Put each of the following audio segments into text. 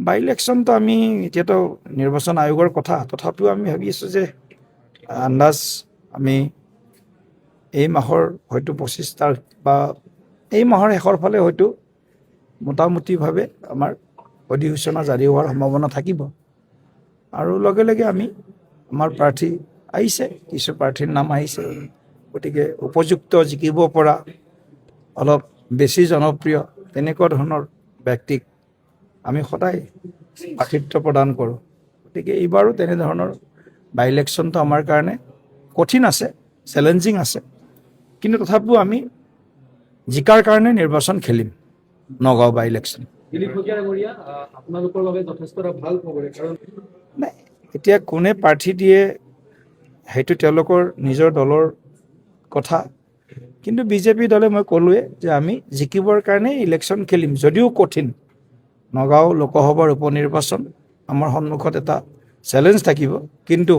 বাই ইলেকশ্যনটো আমি এতিয়াতো নিৰ্বাচন আয়োগৰ কথা, তথাপিও আমি ভাবি আছোঁ যে আন্দাজ আমি এই মাহৰ হয়তো 25 তাৰিখ বা এই মাহৰ শেষৰ ফালে হয়তো মোটামুটিভাৱে আমাৰ অধিসূচনা জাৰি হোৱাৰ সম্ভাৱনা থাকিব। আৰু লগে লগে আমি আমাৰ প্ৰাৰ্থী আহিছে, কিছু প্ৰাৰ্থীৰ নাম আহিছে, গতিকে উপযুক্ত জিকিব পৰা অলপ বেছি জনপ্ৰিয় তেনেকুৱা ধৰণৰ ব্যক্তিক আমি সদায় প্ৰাৰ্থিত্ব প্ৰদান কৰোঁ। গতিকে এইবাৰো তেনেধৰণৰ বাই ইলেকশ্যনটো আমাৰ কাৰণে কঠিন আছে, চেলেঞ্জিং আছে, কিন্তু তথাপিও আমি জিকাৰ কাৰণে নিৰ্বাচন খেলিম নগাঁও বাই ইলেকশ্যন। নাই, এতিয়া কোনে প্ৰাৰ্থী দিয়ে সেইটো তেওঁলোকৰ নিজৰ দলৰ কথা, কিন্তু বিজেপি দলে মই ক'লোৱে যে আমি জিকিবৰ কাৰণে ইলেকশ্যন খেলিম, যদিও কঠিন। নগাঁও লোকসভাৰ উপ নিৰ্বাচন আমাৰ সন্মুখত এটা চেলেঞ্জ থাকিব, কিন্তু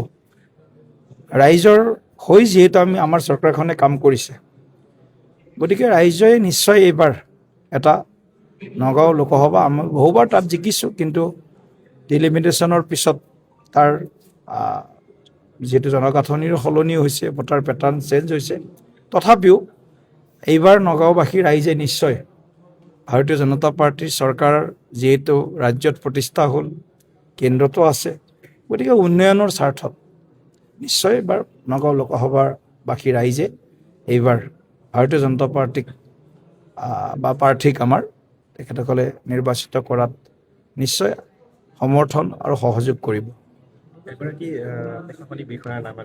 ৰাইজৰ হৈ যিহেতু আমাৰ চৰকাৰখনে কাম কৰিছে, গতিকে ৰাইজে নিশ্চয় এইবাৰ এটা নগাঁও লোকসভা আমি বহুবাৰ তাত জিকিছোঁ, কিন্তু ডিলিমিটেশ্যনৰ পিছত তাৰ যিহেতু জনগাঁথনিৰ সলনি হৈছে, ভোটাৰ পেটাৰ্ণ চেঞ্জ হৈছে, তথাপিও এইবাৰ নগাঁওবাসী ৰাইজে নিশ্চয় ভাৰতীয় জনতা পাৰ্টীৰ চৰকাৰ যিহেতু ৰাজ্যত প্ৰতিষ্ঠা হ'ল, কেন্দ্ৰতো আছে, গতিকে উন্নয়নৰ স্বাৰ্থত নিশ্চয় এইবাৰ নগাঁও লোকসভাৰ বাসী ৰাইজে এইবাৰ ভাৰতীয় জনতা পাৰ্টীক বা প্ৰাৰ্থীক আমাৰ তেখেতসকলে নিৰ্বাচিত কৰাত নিশ্চয় সমৰ্থন আৰু সহযোগ কৰিব। এগৰাকী প্ৰশাসনিক বিষয়াৰ নাম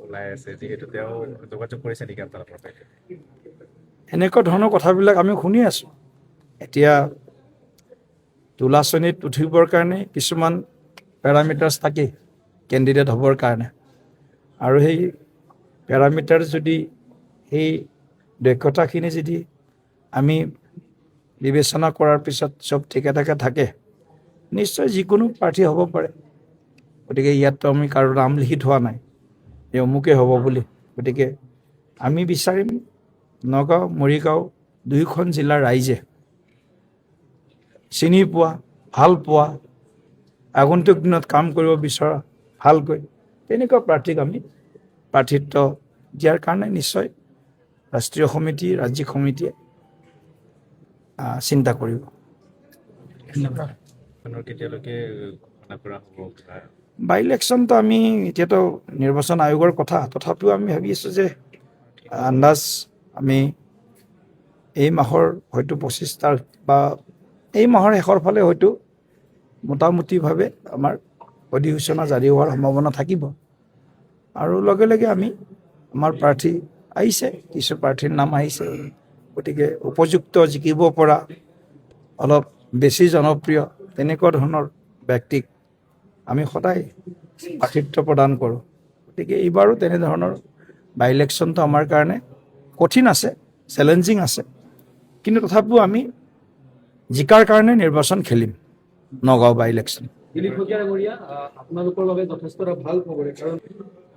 ওলাই আছে, যিহেতু তেওঁ যোগাযোগ কৰিছে নেকি আপোনালোকৰ সৈতে? এনেকুৱা ধৰণৰ কথাবিলাক আমি শুনি আছোঁ। এতিয়া তোলা শ্ৰেণীত উঠিবৰ কাৰণে কিছুমান পেৰামিটাৰ্ছ থাকে কেণ্ডিডেট হ'বৰ কাৰণে, আৰু সেই পেৰামিটাৰ যদি সেই দক্ষতাখিনি যদি আমি বিবেচনা কৰাৰ পিছত চব ঠিকে ঠাকে থাকে, নিশ্চয় যিকোনো প্ৰাৰ্থী হ'ব পাৰে। গতিকে ইয়াততো আমি কাৰো নাম লিখি থোৱা নাই যে অমুকে হ'ব বুলি। গতিকে আমি বিচাৰিম নগাঁও মৰিগাঁও দুয়োখন জিলাৰ ৰাইজে চিনি পোৱা, ভাল পোৱা, আগন্তুক দিনত কাম কৰিব বিচৰা ভালকৈ তেনেকুৱা প্ৰাৰ্থীক আমি প্ৰাৰ্থিত্ব দিয়াৰ কাৰণে নিশ্চয় ৰাষ্ট্ৰীয় সমিতি, ৰাজ্যিক সমিতিয়ে চিন্তা কৰিব। বাই ইলেকশ্যনটো আমি এতিয়াতো নিৰ্বাচন আয়োগৰ কথা, তথাপিও আমি ভাবি আছোঁ যে আন্দাজ আমি এই মাহৰ হয়তো 25 তাৰিখ বা এই মাহৰ শেষৰ ফালে হয়তো মোটামুটিভাৱে আমাৰ অধিসূচনা জাৰি হোৱাৰ সম্ভাৱনা থাকিব। আৰু লগে লগে আমি আমাৰ প্ৰাৰ্থী আহিছে, কিছু প্ৰাৰ্থীৰ নাম আহিছে, গতিকে উপযুক্ত জিকিব পৰা অলপ বেছি জনপ্ৰিয় তেনেকুৱা ধৰণৰ ব্যক্তিক আমি সদায় প্ৰাৰ্থিত্ব প্ৰদান কৰোঁ। গতিকে এইবাৰো তেনেধৰণৰ বাই ইলেকশ্যনটো আমাৰ কাৰণে কঠিন আছে, চেলেঞ্জিং আছে, কিন্তু তথাপিও আমি জিকাৰ কাৰণে নিৰ্বাচন খেলিম নগাঁও বাই ইলেকশ্যন।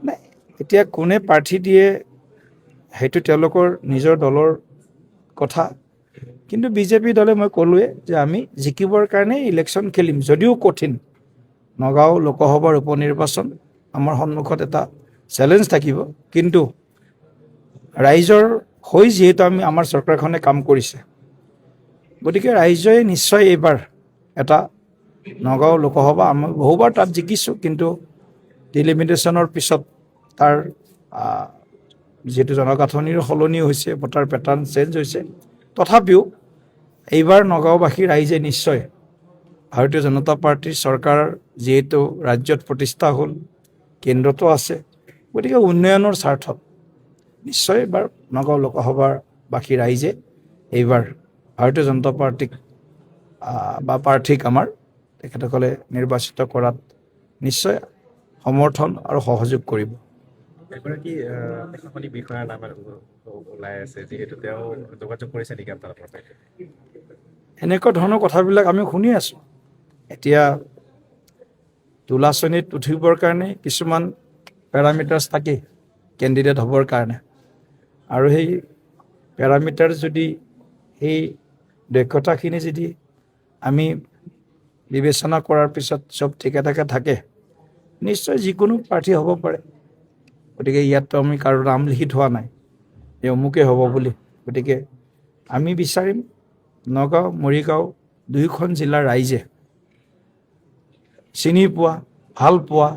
নাই, এতিয়া কোনে প্ৰাৰ্থী দিয়ে সেইটো তেওঁলোকৰ নিজৰ দলৰ কথা, কিন্তু বিজেপি দলে মই ক'লোৱে যে আমি জিকিবৰ কাৰণে ইলেকশ্যন খেলিম, যদিও কঠিন। নগাঁও লোকসভাৰ উপ নিৰ্বাচন আমাৰ সন্মুখত এটা চেলেঞ্জ থাকিব, কিন্তু ৰাইজৰ হৈ যিহেতু আমাৰ চৰকাৰখনে কাম কৰিছে, গতিকে ৰাইজে নিশ্চয় এইবাৰ এটা নগাঁও লোকসভা আমি বহুবাৰ তাত জিকিছোঁ, কিন্তু ডিলিমিটেশ্যনৰ পিছত তাৰ যিহেতু জনগাঁথনিৰ সলনি হৈছে, ভোটাৰ পেটাৰ্ণ চেঞ্জ হৈছে, তথাপিও এইবাৰ নগাঁওবাসী ৰাইজে নিশ্চয় ভাৰতীয় জনতা পাৰ্টীৰ চৰকাৰ যিহেতু ৰাজ্যত প্ৰতিষ্ঠা হ'ল, কেন্দ্ৰতো আছে, গতিকে উন্নয়নৰ স্বাৰ্থত নিশ্চয় এইবাৰ নগাঁও লোকসভাৰ বাসী ৰাইজে এইবাৰ ভাৰতীয় জনতা পাৰ্টীক বা প্ৰাৰ্থীক আমাৰ তেখেতসকলে নিৰ্বাচিত কৰাত নিশ্চয় সমৰ্থন আৰু সহযোগ কৰিব। এগৰাকী প্ৰশাসনিক বিষয়াৰ নাম ওলাই আছে, যিহেতু তেওঁ যোগাযোগ কৰিছে নেকি আপোনালোকৰ সৈতে? এনেকুৱা ধৰণৰ কথাবিলাক আমি শুনি আছোঁ। এতিয়া তোলা শ্ৰেণীত উঠিবৰ কাৰণে কিছুমান পেৰামিটাৰ্ছ থাকে কেণ্ডিডেট হ'বৰ কাৰণে, আৰু সেই পেৰামিটাৰ যদি সেই দক্ষতাখিনি যদি আমি বিবেচনা কৰাৰ পিছত চব ঠিকে ঠাকে থাকে, নিশ্চয় যিকোনো প্ৰাৰ্থী হ'ব পাৰে। গতিকে ইয়াততো আমি কাৰো নাম লিখি থোৱা নাই যে অমুকে হ'ব বুলি। গতিকে আমি বিচাৰিম নগাঁও মৰিগাঁও দুয়োখন জিলাৰ ৰাইজে চিনি পোৱা, ভাল পোৱা,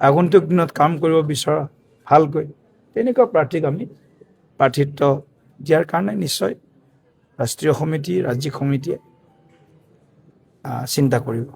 আগন্তুক দিনত কাম কৰিব বিচৰা ভালকৈ তেনেকুৱা প্ৰাৰ্থীক আমি প্ৰাৰ্থিত্ব দিয়াৰ কাৰণে নিশ্চয় ৰাষ্ট্ৰীয় সমিতি, ৰাজ্যিক সমিতিয়ে চিন্তা কৰিব।